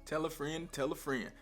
tell a friend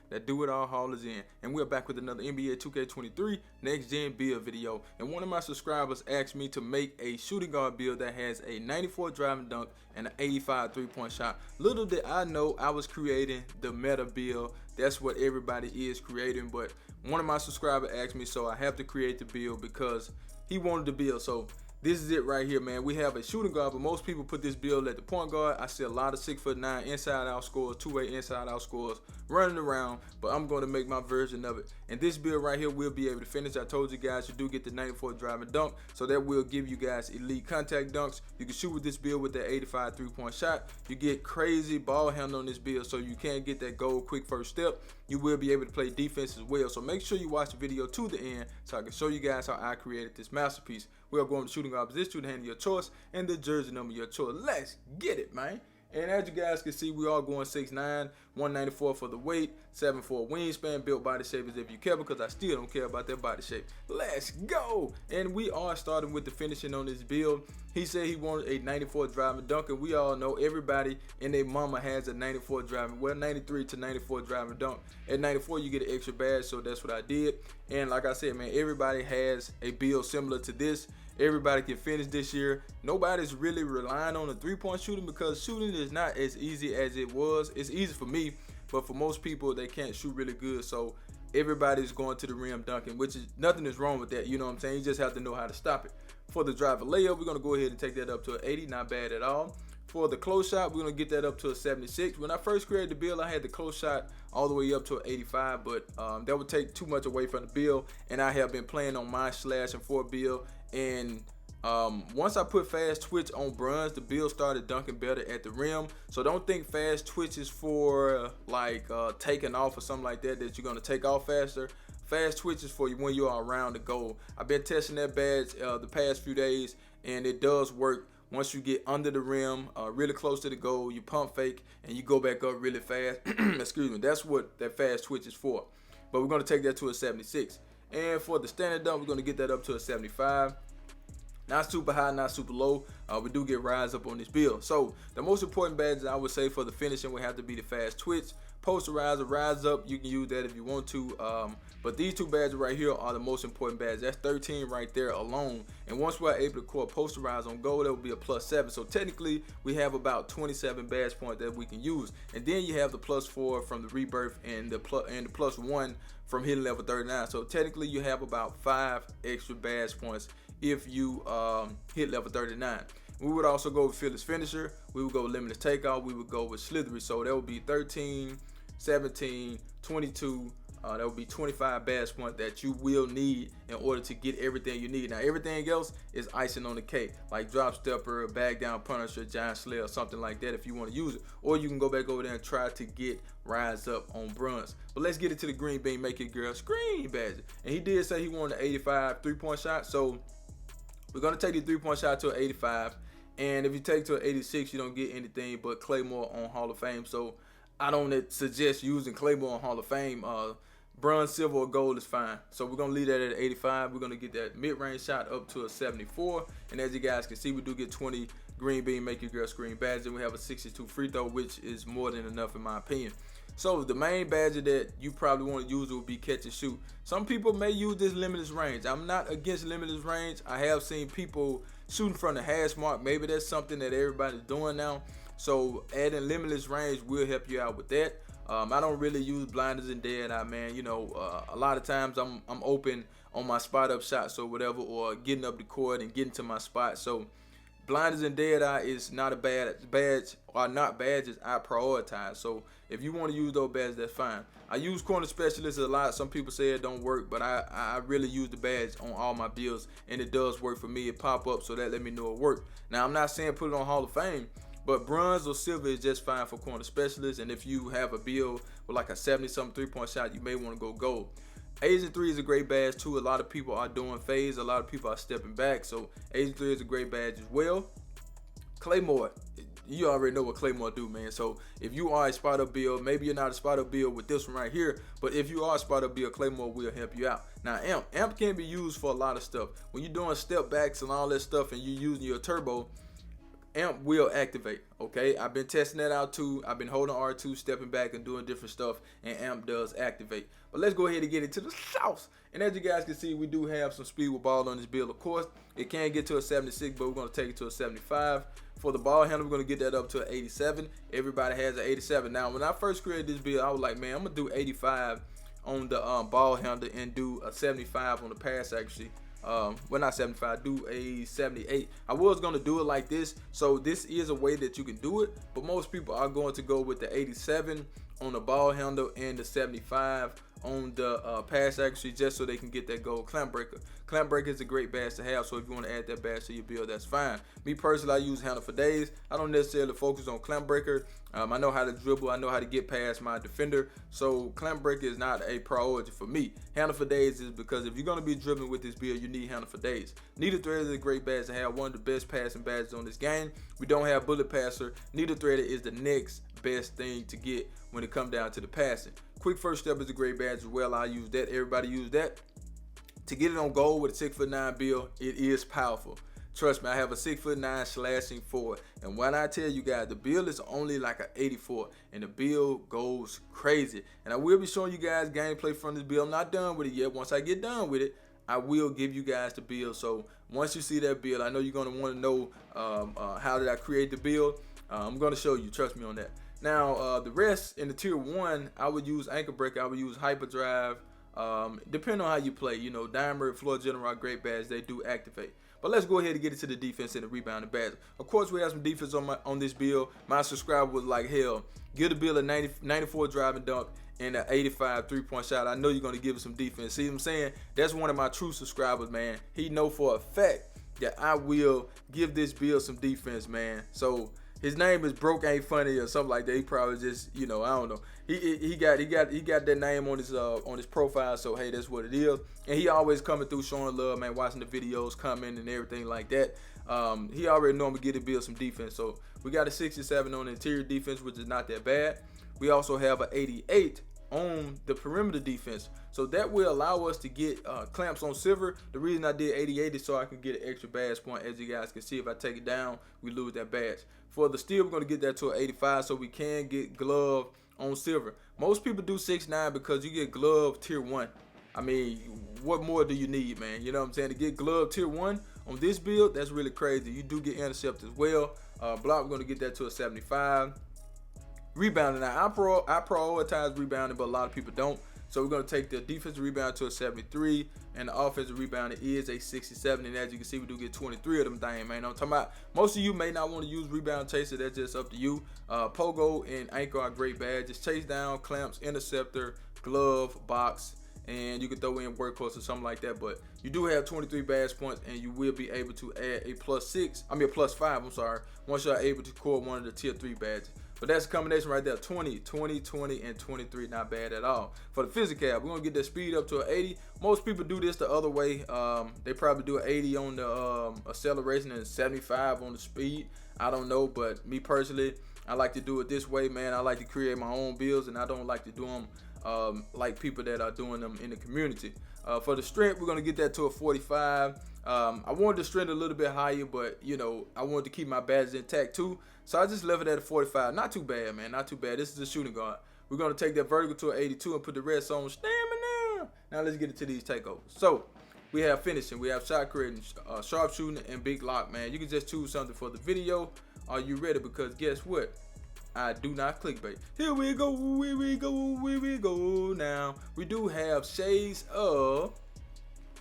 that Do It All Hall is in. And we're back with another NBA 2K23 next gen build video. And one of my subscribers asked me to make a shooting guard build that has a 94 driving dunk and an 85 3-point shot. Little did I know I was creating the meta build. That's what everybody is creating, but one of my subscribers asked me, so I have to create the build because he wanted the build. So this is it right here, man. We have a shooting guard, but most people put this build at the point guard. I see a lot of 6'9" inside out scores, two-way inside out scores running around, but I'm going to make my version of it. And this build right here will be able to finish. I told you guys you do get the 94 driving dunk, so that will give you guys elite contact dunks. You can shoot with this build with that 85 3-point shot. You get crazy ball handle on this build, so you can get that goal quick first step. You will be able to play defense as well. So make sure you watch the video to the end so I can show you guys how I created this masterpiece. We are going to shooting guard position, the hand of your choice, and the jersey number of your choice. Let's get it, man. And as you guys can see, we are going 6'9", 194 for the weight, 7'4" wingspan, built body shape as if you care, because I still don't care about that body shape. Let's go! And we are starting with the finishing on this build. He said he wanted a 94 driving dunk, and we all know everybody and their mama has a 94 driving, well, 93 to 94 driving dunk. At 94, you get an extra badge, so that's what I did. And like I said, man, everybody has a build similar to this. Everybody can finish this year. Nobody's really relying on the 3-point shooting because shooting is not as easy as it was. It's easy for me, but for most people, they can't shoot really good. So everybody's going to the rim dunking, which is nothing is wrong with that. You know what I'm saying? You just have to know how to stop it. For the driver layup, we're going to go ahead and take that up to an 80. Not bad at all. For the close shot, we're going to get that up to a 76. When I first created the build, I had the close shot all the way up to an 85, but that would take too much away from the build, and I have been playing on my slash and 4 build. And once I put fast twitch on bronze, the build started dunking better at the rim. So don't think fast twitch is for like taking off or something like that you're going to take off faster. Fast twitch is for you when you are around the goal. I've been testing that badge the past few days, and it does work. Once you get under the rim, really close to the goal, you pump fake and you go back up really fast. Excuse me, that's what that fast twitch is for. But we're going to take that to a 76. And for the standard dunk, we're going to get that up to a 75. Not super high, not super low. We do get rise up on this build. So the most important badges I would say for the finishing would have to be the fast twitch. Posterizer, rise up, you can use that if you want to. But these two badges right here are the most important badges. That's 13 right there alone. And once we're able to core posterize on gold, that will be a +7. So technically, we have about 27 badge points that we can use. And then you have the +4 from the rebirth and the +1 from hitting level 39. So technically, you have about 5 extra badge points if you hit level 39. We would also go with Fearless Finisher. We would go with Limitless Takeoff. We would go with Slithery. So that would be 13, 17, 22. That would be 25 badge points that you will need in order to get everything you need. Now, everything else is icing on the cake, like Drop Stepper, Bag Down Punisher, Giant Slayer, something like that if you want to use it. Or you can go back over there and try to get Rise Up on bronze. But let's get into the Green Bean Make It Girl Screen badge. And he did say he wanted an 85 3-point shot. So we're going to take the 3-point shot to an 85. And if you take to an 86, you don't get anything but Claymore on Hall of Fame. So I don't suggest using Claymore on Hall of Fame. Bronze, silver, or gold is fine. So we're going to leave that at 85. We're going to get that mid-range shot up to a 74. And as you guys can see, we do get 20 Green Bean Make Your Girl Screen badges. And we have a 62 free throw, which is more than enough in my opinion. So the main badge that you probably want to use will be catch and shoot. Some people may use this limitless range. I'm not against limitless range. I have seen people shooting from the hash mark. Maybe that's something that everybody's doing now. So adding limitless range will help you out with that. I don't really use blinders and dead eye, man. You know, a lot of times I'm open on my spot up shots or whatever, or getting up the court and getting to my spot. So blinders and dead eye is not a bad badge, or not badges I prioritize. So if you want to use those badges, that's fine. I use corner specialist a lot. Some people say it don't work, but I really use the badge on all my builds, and it does work for me. It pop up, so that let me know it worked. Now I'm not saying put it on Hall of Fame, but bronze or silver is just fine for corner specialists. And if you have a build with like a 70-something 3-point shot, you may want to go gold. Asian 3 is a great badge too. A lot of people are doing phase. A lot of people are stepping back. So Asian 3 is a great badge as well. Claymore, you already know what Claymore do, man. So if you are a spot up build, maybe you're not a spot up build with this one right here, but if you are a spot up build, Claymore will help you out. Now amp can be used for a lot of stuff. When you're doing step backs and all that stuff and you're using your turbo, amp will activate. Okay, I've been testing that out too. I've been holding R2, stepping back and doing different stuff, and amp does activate. But let's go ahead and get into the sauce. And as you guys can see, we do have some speed with ball on this build. Of course, it can get to a 76, but we're going to take it to a 75. For the ball handle, we're going to get that up to an 87. Everybody has an 87. Now, when I first created this build, I was like, man, I'm going to do 85 on the ball handle and do a 75 on the pass accuracy. Well, not 75, do a 78. I was going to do it like this, so this is a way that you can do it, but most people are going to go with the 87 on the ball handle and the 75 on the pass accuracy, just so they can get that gold clamp breaker. Clamp breaker is a great badge to have, so if you want to add that badge to your build, that's fine. Me personally, I use handle for days. I don't necessarily focus on clamp breaker. I know how to dribble, I know how to get past my defender, so clamp breaker is not a priority for me. Handle for days is because if you're going to be dribbling with this build, you need handle for days. Needle threader is a great badge to have, one of the best passing badges on this game. We don't have bullet passer. Needle threader is the next best thing to get when it comes down to the passing. Quick first step is a great badge as well. I use that. Everybody use that. To get it on goal with a 6'9" build, it is powerful. Trust me, I have a 6'9" slashing forward, and when I tell you guys, the build is only like an 84, and the build goes crazy. And I will be showing you guys gameplay from this build. I'm not done with it yet. Once I get done with it, I will give you guys the build. So once you see that build, I know you're going to want to know how did I create the build. I'm going to show you. Trust me on that. Now, the rest in the tier 1, I would use Anchor Breaker, I would use Hyperdrive. Depending on how you play, you know, Diamond, Floor General are great badges, they do activate. But let's go ahead and get into the defense and the rebounding badge. Of course, we have some defense on this build. My subscriber was like, hell, give the build a 94 drive and dunk and an 85 3-point shot. I know you're going to give it some defense. See what I'm saying? That's one of my true subscribers, man. He know for a fact that I will give this build some defense, man. So his name is Broke Ain't Funny or something like that. He probably just, you know, I don't know. He got that name on his profile, so hey, that's what it is. And he always coming through showing love, man, watching the videos, coming and everything like that. He already know I'm gonna get to build some defense. So we got a 67 on the interior defense, which is not that bad. We also have an 88 on the perimeter defense, so that will allow us to get clamps on silver. The reason I did 88 is so I can get an extra badge point. As you guys can see, if I take it down, we lose that badge. For the steel, we're going to get that to an 85, so we can get glove on silver. Most people do 6'9" because you get glove tier 1. I mean, what more do you need, man? You know what I'm saying? To get glove tier 1 on this build, that's really crazy. You do get intercept as well. Block, we're going to get that to a 75. Rebounding, now I prioritize rebounding, but a lot of people don't. So we're going to take the defensive rebound to a 73, and the offensive rebound is a 67. And as you can see, we do get 23 of them things, man. I'm talking about, most of you may not want to use rebound chaser. That's just up to you. Pogo and Anchor are great badges. Chase down, clamps, interceptor, glove, box, and you can throw in workhorse or something like that. But you do have 23 badge points, and you will be able to add a +5, I'm sorry, once you're able to core one of the tier 3 badges. But that's a combination right there, 20, 20, 20, and 23, not bad at all. For the physical, we're going to get that speed up to an 80. Most people do this the other way. They probably do an 80 on the acceleration and 75 on the speed. I don't know, but me personally, I like to do it this way, man. I like to create my own builds, and I don't like to do them like people that are doing them in the community. For the strength, we're going to get that to a 45. I wanted the strength a little bit higher, but, you know, I wanted to keep my badges intact too. So I just left it at a 45. Not too bad, man. Not too bad. This is a shooting guard. We're going to take that vertical to an 82 and put the rest on stamina. Now let's get into these takeovers. So we have finishing. We have shot creating, sharpshooting, and big lock, man. You can just choose something for the video. Are you ready? Because guess what? I do not clickbait. Here we go, here we go, here we go. Now, we do have shades of,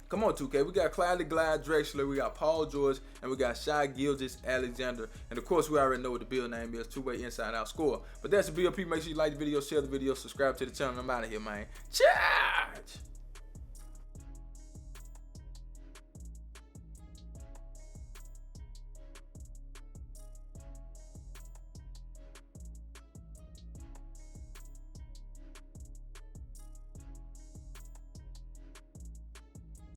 come on 2K, we got Clyde Glide Drexler, we got Paul George, and we got Shai Gilgeous-Alexander. And of course, we already know what the build name is, two-way inside out score. But that's the BLP. Make sure you like the video, share the video, subscribe to the channel. I'm out of here, man. Charge!